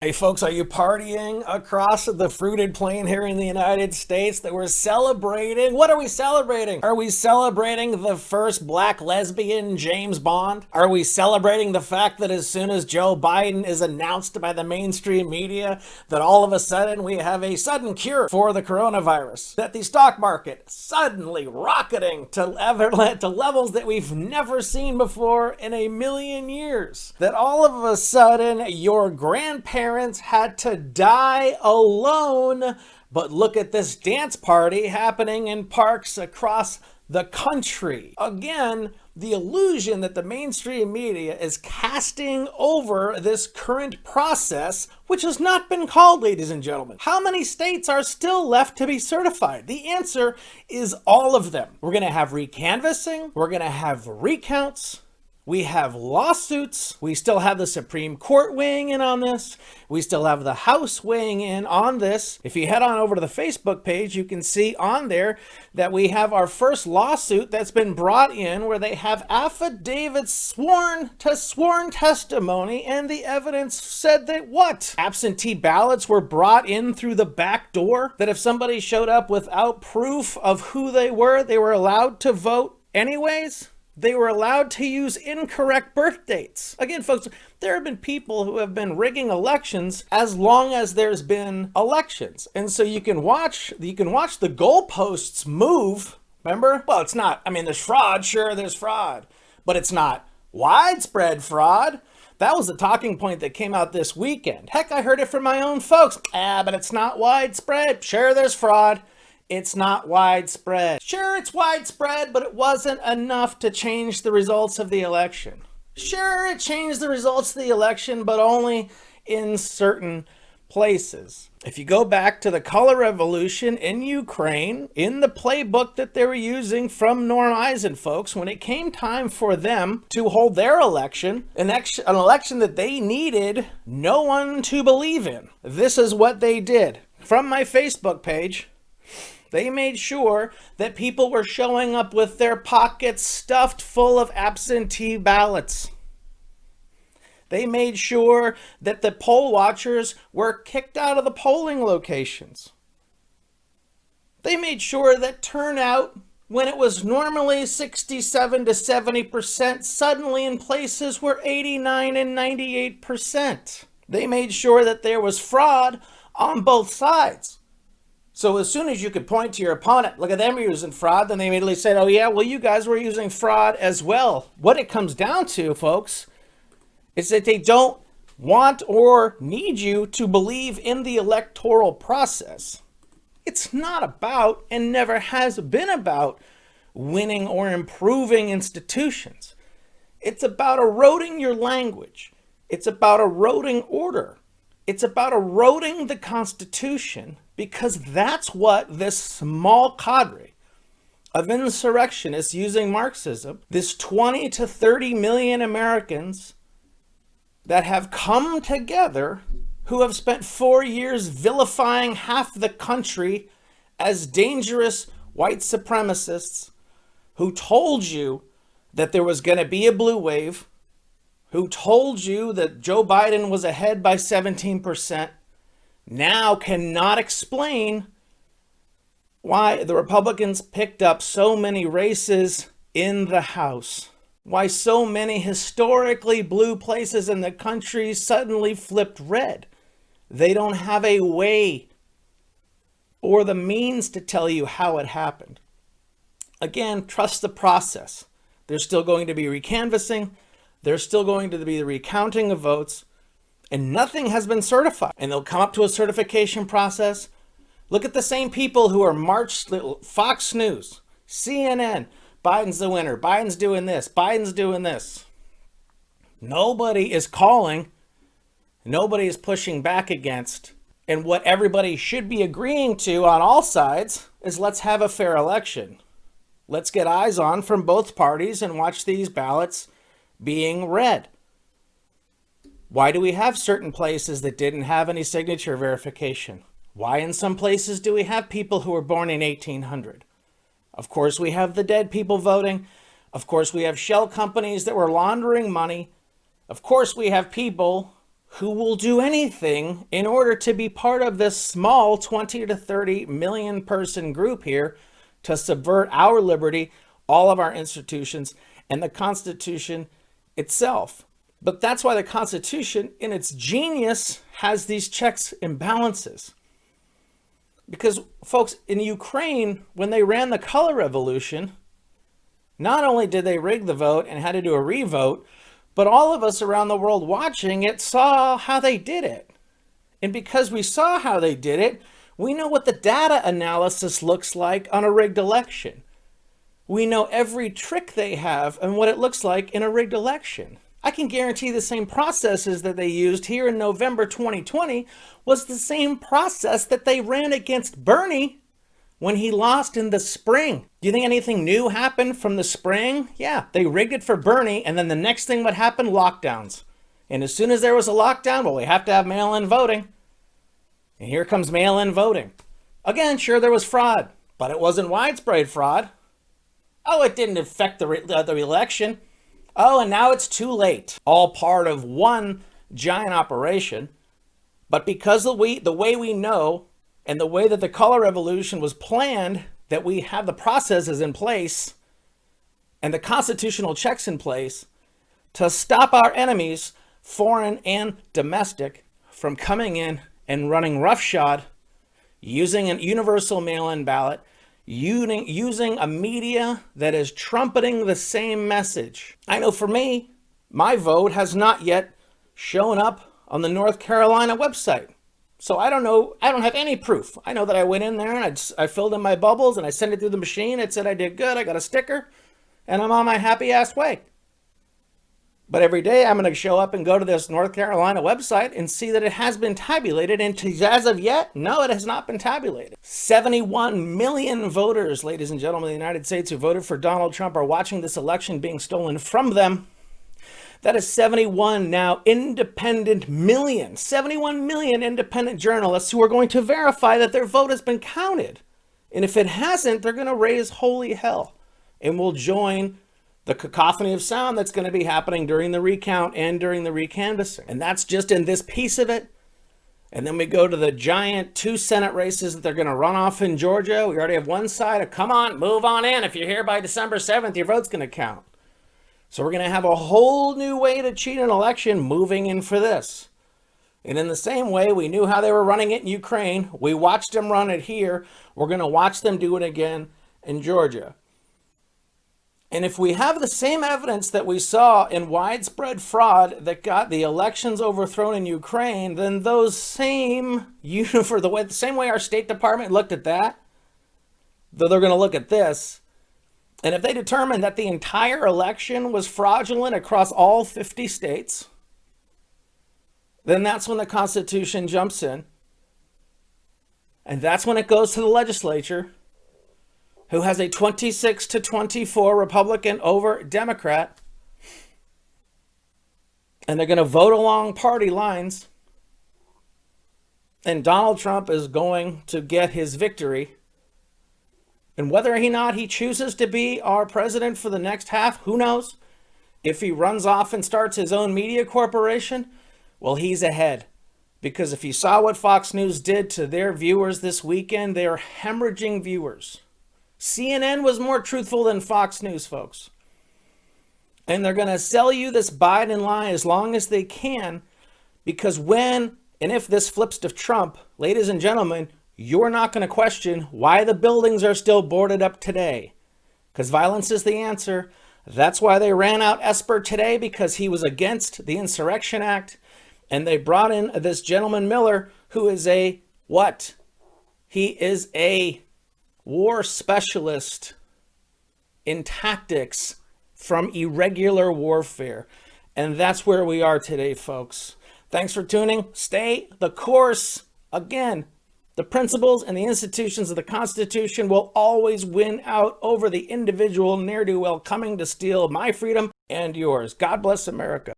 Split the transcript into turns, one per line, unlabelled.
Hey folks, are you partying across the fruited plain here in the United States that we're celebrating? What are we celebrating? Are we celebrating the first black lesbian, James Bond? Are we celebrating the fact that as soon as Joe Biden is announced by the mainstream media, that all of a sudden we have a sudden cure for the coronavirus? That the stock market suddenly rocketing to levels that we've never seen before in a million years? That all of a sudden your grandparents had to die alone, but look at this dance party happening in parks across the country. Again, the illusion that the mainstream media is casting over this current process, which has not been called, ladies and gentlemen. How many states are still left to be certified? The answer is all of them. We're going to have recanvassing. We're going to have recounts. We have lawsuits. We still have the Supreme Court weighing in on this. We still have the House weighing in on this. If you head on over to the Facebook page, you can see on there that we have our first lawsuit that's been brought in where they have affidavits sworn testimony, and the evidence said that what? Absentee ballots were brought in through the back door, that if somebody showed up without proof of who they were allowed to vote anyways. They were allowed to use incorrect birth dates. Again, folks, there have been people who have been rigging elections as long as there's been elections. And so you can watch the goalposts move. Remember? Well, it's not, there's fraud. Sure, there's fraud. But it's not widespread fraud. That was the talking point that came out this weekend. Heck, I heard it from my own folks. But it's not widespread. Sure, there's fraud. It's not widespread. Sure, it's widespread, but it wasn't enough to change the results of the election. Sure, it changed the results of the election, but only in certain places. If you go back to the color revolution in Ukraine, in the playbook that they were using from Norm Eisen, folks, when it came time for them to hold their election, an election that they needed no one to believe in, this is what they did. From my Facebook page, they made sure that people were showing up with their pockets stuffed full of absentee ballots. They made sure that the poll watchers were kicked out of the polling locations. They made sure that turnout, when it was normally 67 to 70%, suddenly in places were 89 and 98%. They made sure that there was fraud on both sides. So as soon as you could point to your opponent, look at them using fraud, then they immediately said, oh yeah, well you guys were using fraud as well. What it comes down to, folks, is that they don't want or need you to believe in the electoral process. It's not about, and never has been about, winning or improving institutions. It's about eroding your language. It's about eroding order. It's about eroding the Constitution, because that's what this small cadre of insurrectionists using Marxism, this 20 to 30 million Americans that have come together, who have spent 4 years vilifying half the country as dangerous white supremacists, who told you that there was going to be a blue wave, who told you that Joe Biden was ahead by 17%, now cannot explain why the Republicans picked up so many races in the House, why so many historically blue places in the country suddenly flipped red. They don't have a way or the means to tell you how it happened. Again, trust the process. There's still going to be recanvassing. There's still going to be the recounting of votes, and nothing has been certified. And they'll come up to a certification process. Look at the same people who are Fox News, CNN, Biden's the winner, Biden's doing this, Biden's doing this. Nobody is calling, nobody is pushing back against, and what everybody should be agreeing to on all sides is let's have a fair election. Let's get eyes on from both parties and watch these ballots being read. Why do we have certain places that didn't have any signature verification? Why in some places do we have people who were born in 1800? Of course, we have the dead people voting. Of course, we have shell companies that were laundering money. Of course, we have people who will do anything in order to be part of this small 20 to 30 million person group here to subvert our liberty, all of our institutions, and the Constitution itself. But that's why the Constitution, in its genius, has these checks and balances. Because, folks, in Ukraine, when they ran the color revolution, not only did they rig the vote and had to do a revote, but all of us around the world watching it saw how they did it. And because we saw how they did it, we know what the data analysis looks like on a rigged election. We know every trick they have and what it looks like in a rigged election. I can guarantee the same processes that they used here in November 2020 was the same process that they ran against Bernie when he lost in the spring. Do you think anything new happened from the spring? Yeah, they rigged it for Bernie, and then the next thing would happen, lockdowns. And as soon as there was a lockdown, well, we have to have mail-in voting. And here comes mail-in voting. Again, sure, there was fraud, but it wasn't widespread fraud. Oh, it didn't affect the election. Oh, and now it's too late. All part of one giant operation. But because the way we know and the way that the color revolution was planned, that we have the processes in place and the constitutional checks in place to stop our enemies, foreign and domestic, from coming in and running roughshod, using an universal mail-in ballot, using a media that is trumpeting the same message. I know for me, my vote has not yet shown up on the North Carolina website. So I don't know, I don't have any proof. I know that I went in there and I filled in my bubbles and I sent it through the machine. It said I did good, I got a sticker, and I'm on my happy ass way. But every day I'm going to show up and go to this North Carolina website and see that it has been tabulated. And as of yet, no, it has not been tabulated. 71 million voters, ladies and gentlemen, of the United States who voted for Donald Trump are watching this election being stolen from them. That is 71 now independent million, 71 million independent journalists who are going to verify that their vote has been counted. And if it hasn't, they're going to raise holy hell and will join the cacophony of sound that's going to be happening during the recount and during the recanvassing. And that's just in this piece of it. And then we go to the giant 2 Senate races that they're going to run off in Georgia. We already have one side. Come on, move on in. If you're here by December 7th, your vote's going to count. So we're going to have a whole new way to cheat an election moving in for this. And in the same way, we knew how they were running it in Ukraine. We watched them run it here. We're going to watch them do it again in Georgia. And if we have the same evidence that we saw in widespread fraud that got the elections overthrown in Ukraine, then those same, the same way our State Department looked at that, though they're going to look at this. And if they determine that the entire election was fraudulent across all 50 states, then that's when the Constitution jumps in. And that's when it goes to the legislature, who has a 26 to 24 Republican over Democrat. And they're going to vote along party lines. And Donald Trump is going to get his victory. And whether or not he chooses to be our president for the next half, who knows? If he runs off and starts his own media corporation, well, he's ahead. Because if you saw what Fox News did to their viewers this weekend, they are hemorrhaging viewers. CNN was more truthful than Fox News, folks. And they're going to sell you this Biden lie as long as they can, because when and if this flips to Trump, ladies and gentlemen, you're not going to question why the buildings are still boarded up today. Because violence is the answer. That's why they ran out Esper today, because he was against the Insurrection Act. And they brought in this gentleman Miller, who is a what? He is a war specialist in tactics from irregular warfare. And that's where we are today, folks. Thanks for tuning. Stay the course. Again, the principles and the institutions of the Constitution will always win out over the individual ne'er-do-well coming to steal my freedom and yours. God bless America.